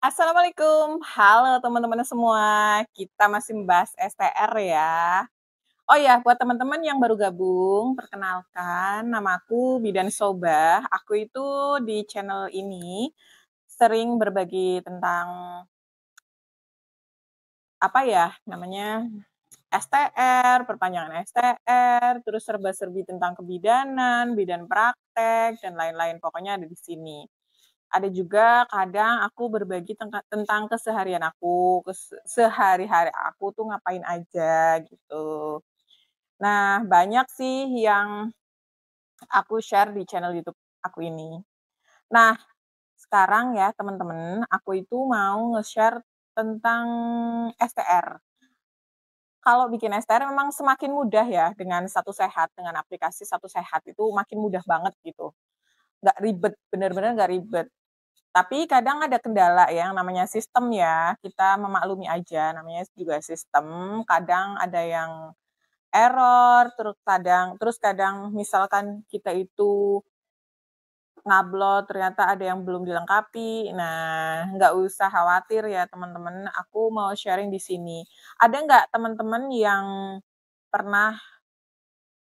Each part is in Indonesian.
Assalamualaikum, halo teman-teman semua, kita masih membahas STR ya. Oh ya, buat teman-teman yang baru gabung, perkenalkan namaku Bidan Sobah. Aku itu di channel ini sering berbagi tentang apa ya namanya STR, perpanjangan STR, terus serba-serbi tentang kebidanan, bidan praktek, dan lain-lain. Pokoknya ada di sini. Ada juga kadang aku berbagi tentang keseharian aku, sehari-hari aku tuh ngapain aja gitu. Nah, banyak sih yang aku share di channel YouTube aku ini. Nah, sekarang ya teman-teman, aku itu mau nge-share tentang STR. Kalau bikin STR memang semakin mudah ya dengan Satu Sehat, dengan aplikasi Satu Sehat itu makin mudah banget gitu. Nggak ribet, bener-bener nggak ribet. Tapi kadang ada kendala ya, yang namanya sistem ya, kita memaklumi aja, namanya juga sistem, kadang ada yang error, terus kadang misalkan kita itu ngupload ternyata ada yang belum dilengkapi. Nah, nggak usah khawatir ya teman-teman, aku mau sharing di sini. Ada nggak teman-teman yang pernah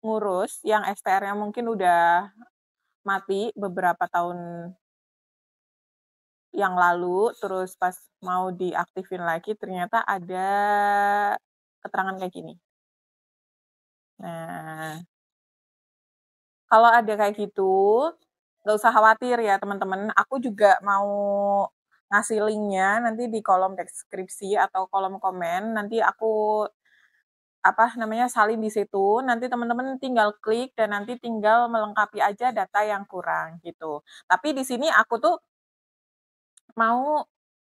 ngurus yang STR-nya mungkin udah mati beberapa tahun yang lalu, terus pas mau diaktifin lagi ternyata ada keterangan kayak gini. Nah, kalau ada kayak gitu, nggak usah khawatir ya teman-teman, aku juga mau ngasih linknya nanti di kolom deskripsi atau kolom komen, nanti aku, apa namanya, salin di situ, nanti teman-teman tinggal klik dan nanti tinggal melengkapi aja data yang kurang, gitu. Tapi di sini aku tuh mau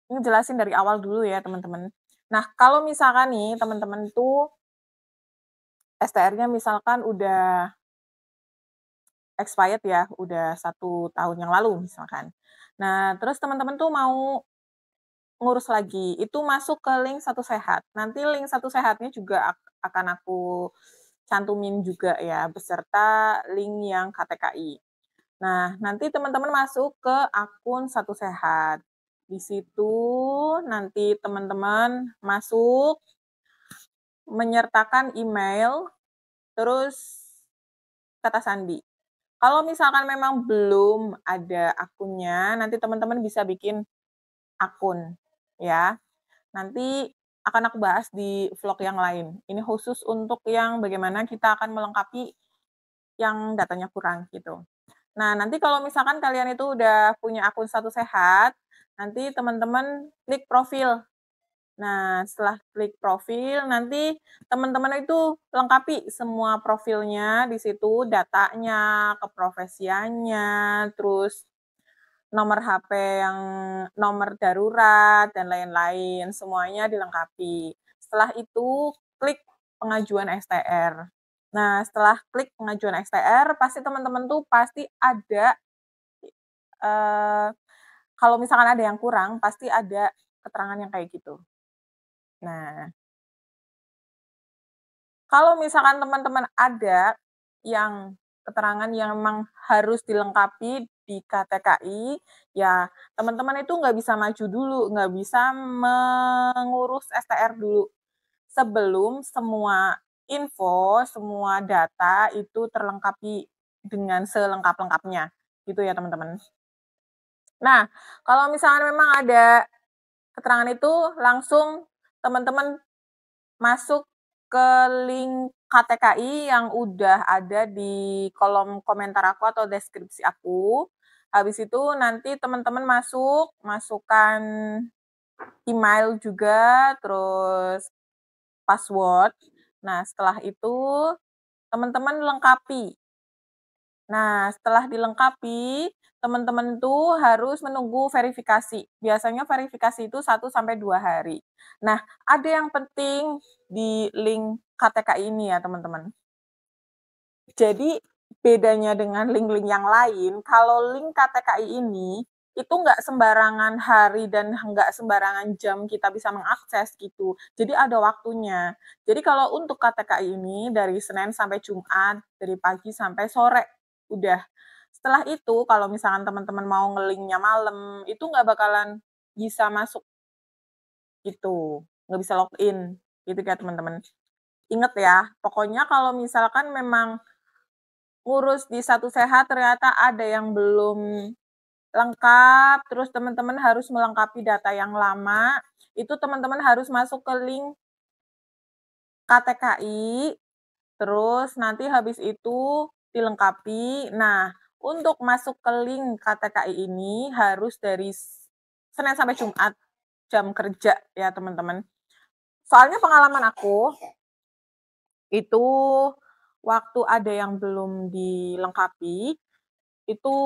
ngejelasin dari awal dulu ya teman-teman. Nah, kalau misalkan nih teman-teman tuh STR-nya misalkan udah expired ya, udah 1 tahun yang lalu misalkan. Nah, terus teman-teman tuh mau ngurus lagi, itu masuk ke link Satu Sehat. Nanti link Satu Sehatnya juga akan aku cantumin juga ya, beserta link yang KTKI. Nah, nanti teman-teman masuk ke akun Satu Sehat. Di situ nanti teman-teman masuk menyertakan email, terus kata sandi. Kalau misalkan memang belum ada akunnya, nanti teman-teman bisa bikin akun, ya. Nanti akan aku bahas di vlog yang lain. Ini khusus untuk yang bagaimana kita akan melengkapi yang datanya kurang, gitu. Nah, nanti kalau misalkan kalian itu udah punya akun Satu Sehat, nanti teman-teman klik profil. Nah, setelah klik profil, nanti teman-teman itu lengkapi semua profilnya di situ, datanya, keprofesiannya, terus nomor HP yang nomor darurat, dan lain-lain, semuanya dilengkapi. Setelah itu, klik pengajuan STR. Nah, setelah klik pengajuan STR, pasti teman-teman tuh pasti ada, eee, kalau misalkan ada yang kurang, pasti ada keterangan yang kayak gitu. Nah, kalau misalkan teman-teman ada yang keterangan yang memang harus dilengkapi di KTKI, ya teman-teman itu nggak bisa maju dulu, nggak bisa mengurus STR dulu, sebelum semua info, semua data itu terlengkapi dengan selengkap-lengkapnya, gitu ya teman-teman. Nah, kalau misalnya memang ada keterangan itu, langsung teman-teman masuk ke link KTKI yang udah ada di kolom komentar aku atau deskripsi aku. Habis itu nanti teman-teman masukkan email juga, terus password. Nah, setelah itu teman-teman lengkapi. Nah, setelah dilengkapi, teman-teman tuh harus menunggu verifikasi. Biasanya verifikasi itu 1 sampai 2 hari. Nah, ada yang penting di link KTK ini ya, teman-teman. Jadi, bedanya dengan link-link yang lain, kalau link KTKI ini, itu nggak sembarangan hari dan nggak sembarangan jam kita bisa mengakses gitu. Jadi ada waktunya. Jadi kalau untuk KTKI ini dari Senin sampai Jumat, dari pagi sampai sore, udah. Setelah itu kalau misalkan teman-teman mau nge-link-nya malam, itu nggak bakalan bisa masuk gitu, nggak bisa login, gitu ya teman-teman. Ingat ya, pokoknya kalau misalkan memang ngurus di Satu Sehat ternyata ada yang belum lengkap, terus teman-teman harus melengkapi data yang lama, itu teman-teman harus masuk ke link KTKI, terus nanti habis itu dilengkapi. Nah, untuk masuk ke link KTKI ini harus dari Senin sampai Jumat, jam kerja ya teman-teman. Soalnya pengalaman aku, itu waktu ada yang belum dilengkapi, itu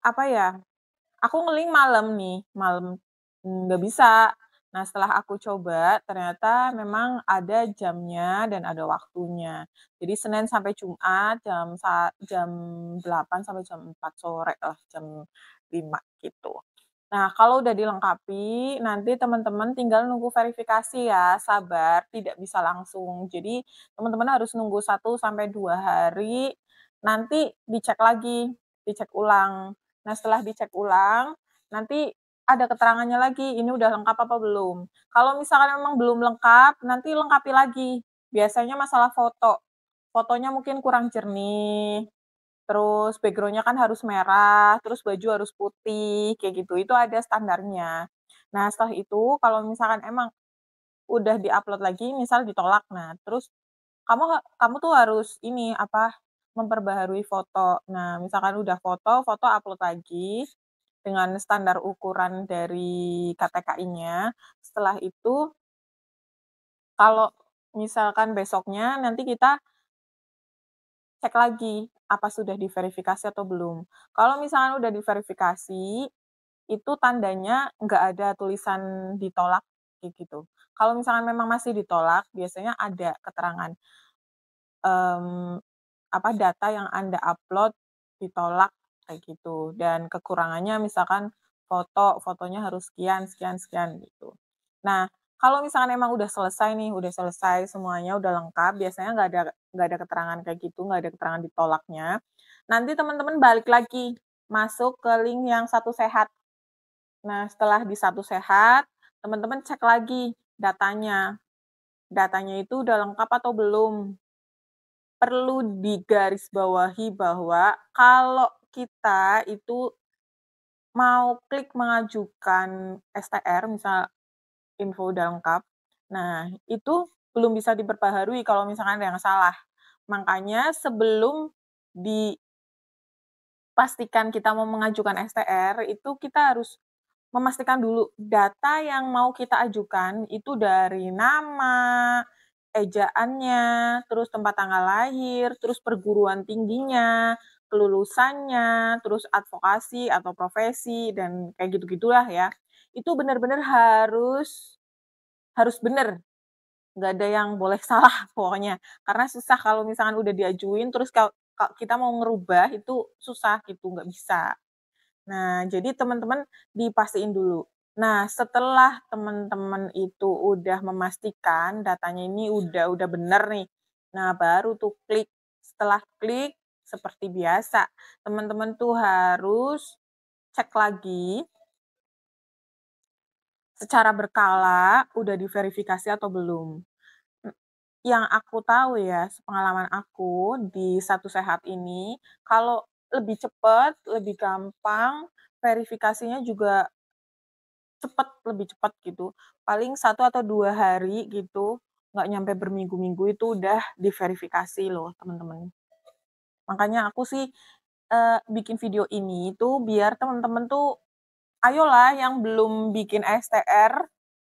apa ya, aku nge-link malam nih, malam, nggak bisa. Nah, setelah aku coba, ternyata memang ada jamnya dan ada waktunya. Jadi Senin sampai Jumat jam 8 sampai jam 4 sore lah, jam 5 gitu. Nah, kalau udah dilengkapi, nanti teman-teman tinggal nunggu verifikasi ya, sabar, tidak bisa langsung. Jadi, teman-teman harus nunggu 1 sampai 2 hari, nanti dicek lagi, dicek ulang. Nah, setelah dicek ulang, nanti ada keterangannya lagi, ini udah lengkap apa belum. Kalau misalkan memang belum lengkap, nanti lengkapi lagi. Biasanya masalah foto. Fotonya mungkin kurang jernih, terus background-nya kan harus merah, terus baju harus putih, kayak gitu, itu ada standarnya. Nah, setelah itu kalau misalkan emang udah di-upload lagi, misal ditolak, nah terus kamu tuh harus ini, apa, memperbaharui foto. Nah, misalkan udah foto, foto upload lagi dengan standar ukuran dari KTKI-nya. Setelah itu, kalau misalkan besoknya nanti kita cek lagi, apa sudah diverifikasi atau belum. Kalau misalkan udah diverifikasi, itu tandanya nggak ada tulisan ditolak, kayak gitu. Kalau misalkan memang masih ditolak, biasanya ada keterangan, mmm, apa, data yang Anda upload ditolak, kayak gitu, dan kekurangannya misalkan fotonya harus sekian sekian sekian, gitu. Nah, kalau misalkan emang udah selesai nih, udah selesai semuanya, udah lengkap, biasanya nggak ada keterangan kayak gitu, nggak ada keterangan ditolaknya, nanti teman-teman balik lagi, masuk ke link yang Satu Sehat. Nah, setelah di Satu Sehat, teman-teman cek lagi datanya. Datanya itu udah lengkap atau belum. Perlu digarisbawahi bahwa kalau kita itu mau klik mengajukan STR, misal info udah lengkap, nah itu belum bisa diperbaharui kalau misalkan ada yang salah. Makanya sebelum dipastikan kita mau mengajukan STR, itu kita harus memastikan dulu data yang mau kita ajukan itu dari nama, ejaannya, terus tempat tanggal lahir, terus perguruan tingginya, kelulusannya, terus advokasi atau profesi, dan kayak gitu-gitulah ya. Itu benar-benar harus harus benar, nggak ada yang boleh salah pokoknya. Karena susah kalau misalkan udah diajuin terus kita mau ngerubah itu susah gitu, nggak bisa. Nah, jadi teman-teman dipastiin dulu. Nah, setelah teman-teman itu udah memastikan datanya ini udah bener nih, nah baru tuh klik. Setelah klik, seperti biasa, teman-teman tuh harus cek lagi secara berkala udah diverifikasi atau belum. Yang aku tahu ya, sepengalaman aku di Satu Sehat ini, kalau lebih cepat, lebih gampang, verifikasinya juga lebih cepat gitu. Paling 1 atau 2 hari gitu, nggak nyampe berminggu-minggu itu udah diverifikasi loh, teman-teman. Makanya aku sih, bikin video ini tuh biar teman-teman tuh, ayolah yang belum bikin STR,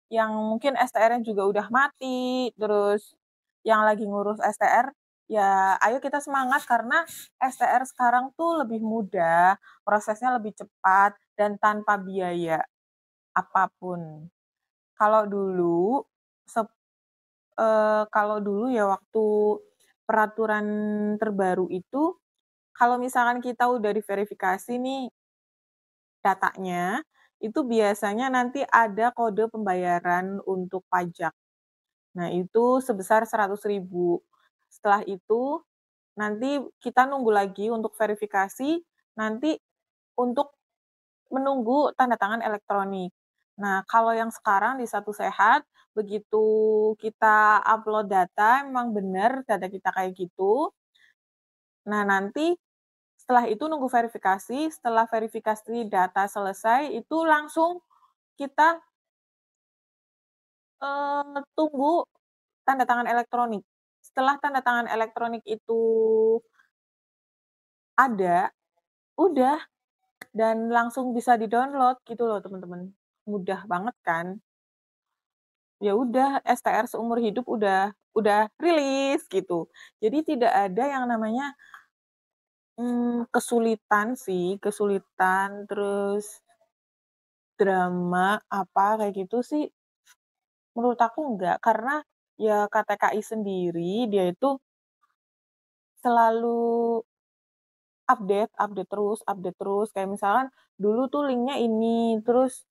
yang mungkin STR-nya juga udah mati, terus yang lagi ngurus STR, ya ayo kita semangat karena STR sekarang tuh lebih mudah, prosesnya lebih cepat, dan tanpa biaya apapun. Kalau dulu kalau dulu ya waktu peraturan terbaru itu, kalau misalkan kita udah diverifikasi nih datanya, itu biasanya nanti ada kode pembayaran untuk pajak. Nah, itu sebesar 100.000. Setelah itu, nanti kita nunggu lagi untuk verifikasi, nanti untuk menunggu tanda tangan elektronik. Nah, kalau yang sekarang di Satu Sehat, begitu kita upload data, memang benar data kita kayak gitu. Nah, nanti setelah itu nunggu verifikasi, setelah verifikasi data selesai, itu langsung kita, tunggu tanda tangan elektronik. Setelah tanda tangan elektronik itu ada, udah, dan langsung bisa di-download gitu loh teman-teman. Mudah banget kan? Ya udah, STR seumur hidup udah rilis gitu. Jadi tidak ada yang namanya, kesulitan sih, kesulitan, terus drama, apa, kayak gitu sih, menurut aku enggak. Karena ya KTKI sendiri, dia itu selalu update terus, kayak misalkan dulu tuh linknya ini, terus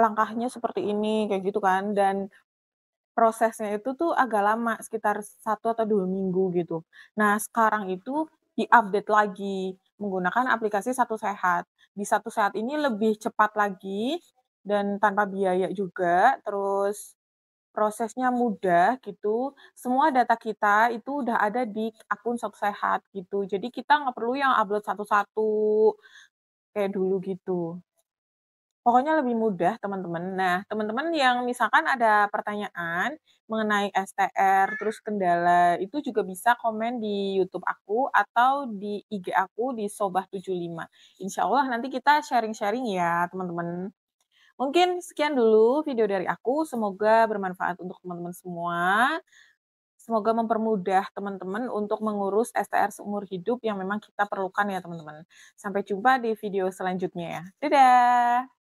langkahnya seperti ini, kayak gitu kan, dan prosesnya itu tuh agak lama, sekitar 1 atau 2 minggu gitu. Nah, sekarang itu di-update lagi menggunakan aplikasi Satu Sehat. Di Satu Sehat ini lebih cepat lagi dan tanpa biaya juga, terus prosesnya mudah gitu. Semua data kita itu udah ada di akun Satu Sehat gitu. Jadi kita nggak perlu yang upload satu-satu kayak dulu gitu. Pokoknya lebih mudah, teman-teman. Nah, teman-teman yang misalkan ada pertanyaan mengenai STR, terus kendala, itu juga bisa komen di YouTube aku atau di IG aku di Sobah75. Insya Allah nanti kita sharing-sharing ya, teman-teman. Mungkin sekian dulu video dari aku, semoga bermanfaat untuk teman-teman semua. Semoga mempermudah teman-teman untuk mengurus STR seumur hidup yang memang kita perlukan ya, teman-teman. Sampai jumpa di video selanjutnya ya. Dadah!